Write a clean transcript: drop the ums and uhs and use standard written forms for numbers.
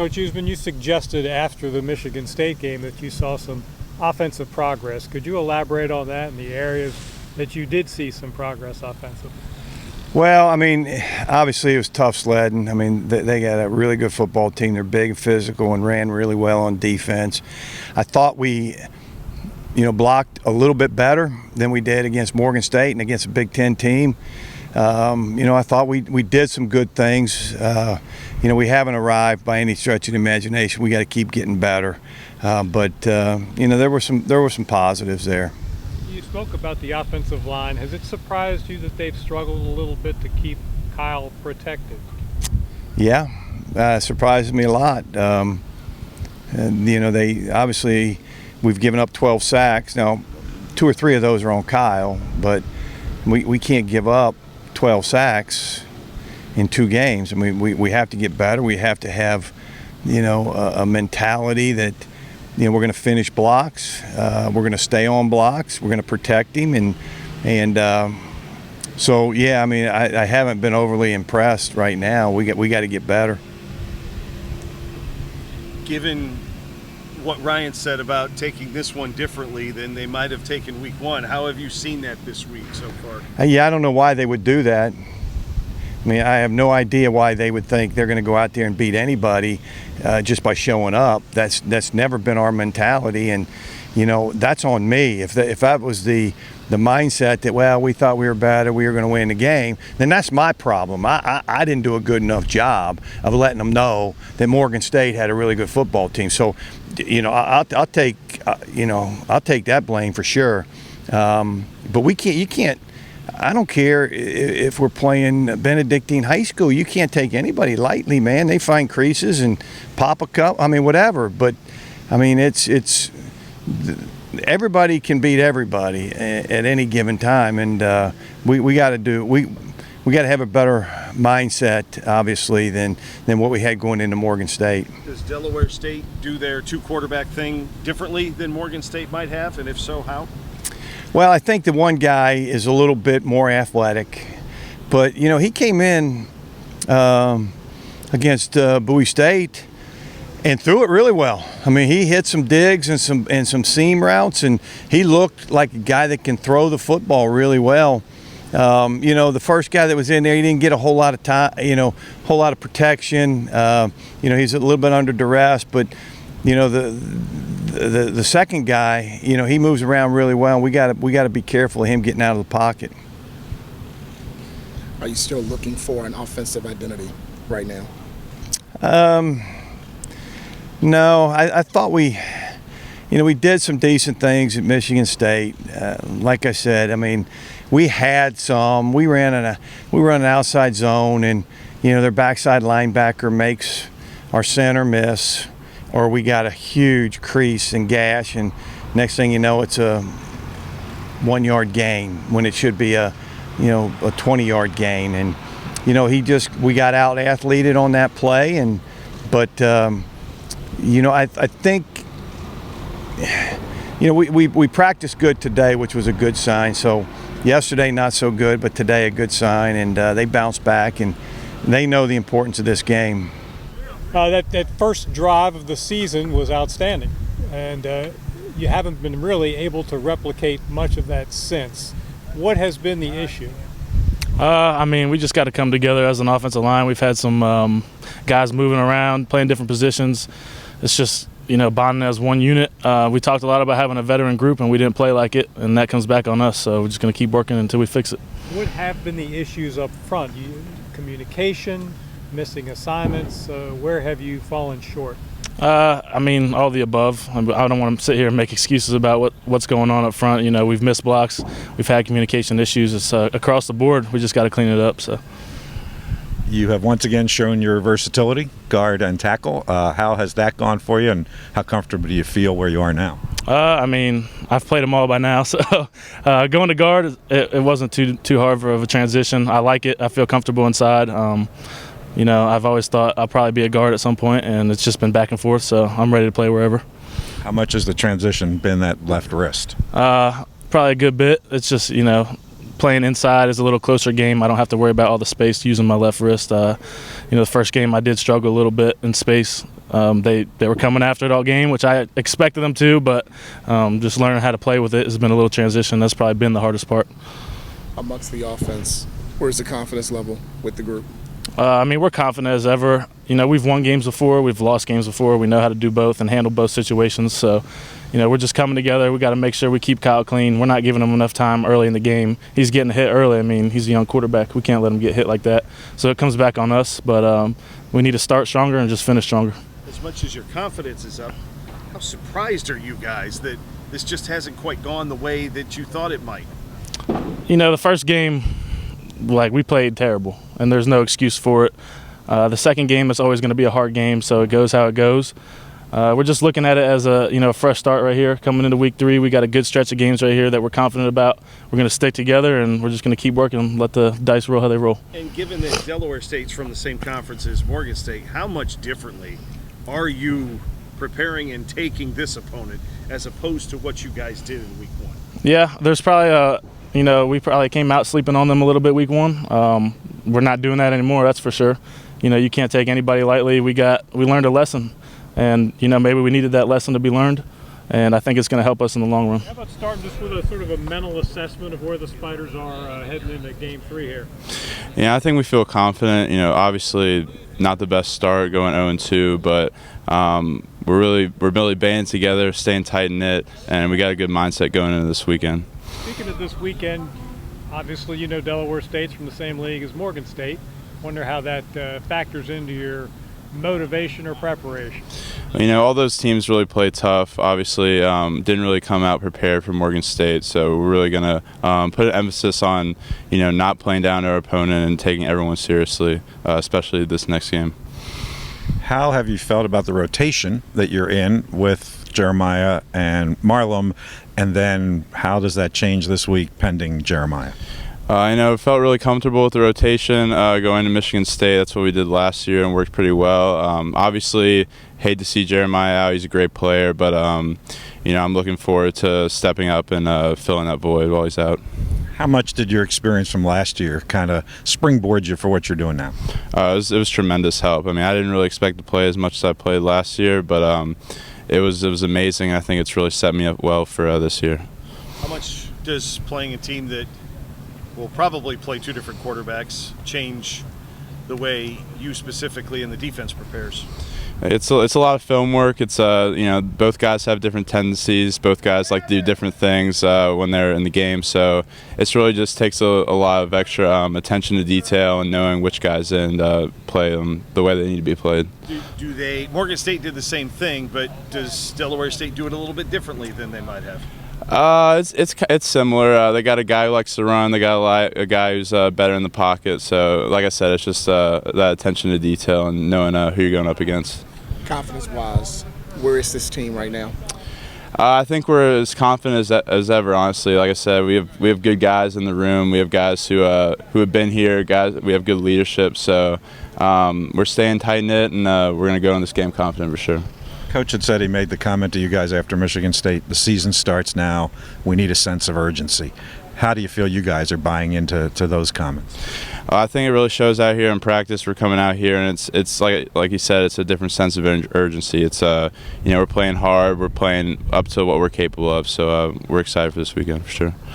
Coach Usman, you suggested after the Michigan State game that you saw some offensive progress. Could you elaborate on that and the areas that you did see some progress offensively? Well, I mean, obviously it was tough sledding. I mean, they got a really good football team. They're big and physical and ran really well on defense. I thought we, blocked a little bit better than we did against Morgan State and against a Big Ten team. I thought we did some good things. We haven't arrived by any stretch of the imagination. We got to keep getting better. But there were some positives there. You spoke about the offensive line. Has it surprised you that they've struggled a little bit to keep Kyle protected? Yeah, surprised me a lot. They obviously, we've given up 12 sacks. Now, 2 or 3 of those are on Kyle, but we can't give up 12 sacks in 2 games. I mean, we have to get better. We have to have, a mentality that, we're going to finish blocks. We're going to stay on blocks. We're going to protect him, so yeah. I mean, I haven't been overly impressed right now. We got to get better. Given what Ryan said about taking this one differently than they might have taken week 1, how have you seen that this week so far? Yeah, I don't know why they would do that. I mean, I have no idea why they would think they're going to go out there and beat anybody just by showing up. That's never been our mentality, and that's on me. If that was the mindset that, well, we thought we were better, we were going to win the game, then that's my problem. I didn't do a good enough job of letting them know that Morgan State had a really good football team. So, I'll take that blame for sure. But you can't. I don't care if we're playing Benedictine High School. You can't take anybody lightly, man. They find creases and pop a cup. I mean, whatever. But I mean, it's everybody can beat everybody at any given time, and we got to have a better mindset, obviously, than what we had going into Morgan State. Does Delaware State do their 2-quarterback thing differently than Morgan State might have, and if so, how? Well, I think the one guy is a little bit more athletic, but he came in against Bowie State and threw it really well. I mean, he hit some digs and some seam routes, and he looked like a guy that can throw the football really well. The first guy that was in there, he didn't get a whole lot of time, whole lot of protection. He's a little bit under duress, but the second guy, he moves around really well. We got to be careful of him getting out of the pocket. Are you still looking for an offensive identity right now? No, I thought we did some decent things at Michigan State. Like I said, I mean, we had some. We ran an outside zone, and their backside linebacker makes our center miss, or we got a huge crease and gash, and next thing you know, it's a 1-yard gain when it should be a 20-yard gain. And we got out athleted on that play, but I think we practiced good today, which was a good sign. So yesterday not so good, but today a good sign, and they bounced back, and they know the importance of this game. That first drive of the season was outstanding, and you haven't been really able to replicate much of that since. What has been the issue? We just got to come together as an offensive line. We've had some guys moving around, playing different positions. It's just, bonding as one unit. We talked a lot about having a veteran group, and we didn't play like it, and that comes back on us. So we're just going to keep working until we fix it. What have been the issues up front? Communication, missing assignments? Where have you fallen short? All the above. I don't want to sit here and make excuses about what's going on up front. We've missed blocks. We've had communication issues. It's across the board. We just got to clean it up. So. You have once again shown your versatility, guard and tackle. How has that gone for you, and how comfortable do you feel where you are now? I've played them all by now, so going to guard, it wasn't too hard of a transition. I like it. I feel comfortable inside. I've always thought I'll probably be a guard at some point, and it's just been back and forth, so I'm ready to play wherever. How much has the transition been that left wrist? Probably a good bit. It's just, playing inside is a little closer game. I don't have to worry about all the space using my left wrist. The first game I did struggle a little bit in space, They were coming after it all game, which I expected them to, but just learning how to play with it has been a little transition. That's probably been the hardest part. Amongst the offense, where's the confidence level with the group? I mean, we're confident as ever. You know, we've won games before, we've lost games before. We know how to do both and handle both situations. So, you know, we're just coming together. We got to make sure we keep Kyle clean. We're not giving him enough time early in the game. He's getting hit early. I mean, he's a young quarterback. We can't let him get hit like that. So it comes back on us. But we need to start stronger and just finish stronger. As much as your confidence is up, how surprised are you guys that this just hasn't quite gone the way that you thought it might? You know, the first game, like, we played terrible, and there's no excuse for it. The second game is always going to be a hard game, so it goes how it goes. We're just looking at it as a fresh start right here. Coming into week 3, we got a good stretch of games right here that we're confident about. We're going to stick together, and we're just going to keep working, let the dice roll how they roll. And given that Delaware State's from the same conference as Morgan State, how much differently are you preparing and taking this opponent as opposed to what you guys did in week 1? Yeah, there's probably we probably came out sleeping on them a little bit week 1. We're not doing that anymore, that's for sure. You know, you can't take anybody lightly. We learned a lesson, and maybe we needed that lesson to be learned, and I think it's going to help us in the long run. How about starting just with a sort of a mental assessment of where the Spiders are heading into Game 3 here? Yeah, I think we feel confident. Obviously not the best start going 0-2, but we're really banding together, staying tight knit, and we got a good mindset going into this weekend. Speaking of this weekend, obviously Delaware State's from the same league as Morgan State. Wonder how that factors into your motivation or preparation. All those teams really play tough. Obviously, didn't really come out prepared for Morgan State, so we're really going to put an emphasis on, not playing down our opponent and taking everyone seriously, especially this next game. How have you felt about the rotation that you're in with Jeremiah and Marlum, and then how does that change this week pending Jeremiah? I felt really comfortable with the rotation going to Michigan State. That's what we did last year and worked pretty well. Obviously, hate to see Jeremiah out. He's a great player, but I'm looking forward to stepping up and filling that void while he's out. How much did your experience from last year kind of springboard you for what you're doing now? It was tremendous help. I mean, I didn't really expect to play as much as I played last year, but it was amazing. I think it's really set me up well for this year. How much does playing a team that will probably play 2 different quarterbacks change the way you specifically and the defense prepares? It's a lot of film work. It's both guys have different tendencies. Both guys like to do different things when they're in the game. So it's really just takes a lot of extra attention to detail and knowing which guys play them the way they need to be played. Do they? Morgan State did the same thing, but does Delaware State do it a little bit differently than they might have? It's similar. They got a guy who likes to run. They got a guy who's better in the pocket. So, like I said, it's just that attention to detail and knowing who you're going up against. Confidence-wise, where is this team right now? I think we're as confident as ever. Honestly, like I said, we have good guys in the room. We have guys who have been here. We have good leadership. So we're staying tight knit, and we're going to go in this game confident for sure. Coach had said he made the comment to you guys after Michigan State, the season starts now, we need a sense of urgency. How do you feel you guys are buying into those comments? I think it really shows out here in practice. We're coming out here, and it's like you said, it's a different sense of urgency. It's we're playing hard, we're playing up to what we're capable of, so we're excited for this weekend for sure.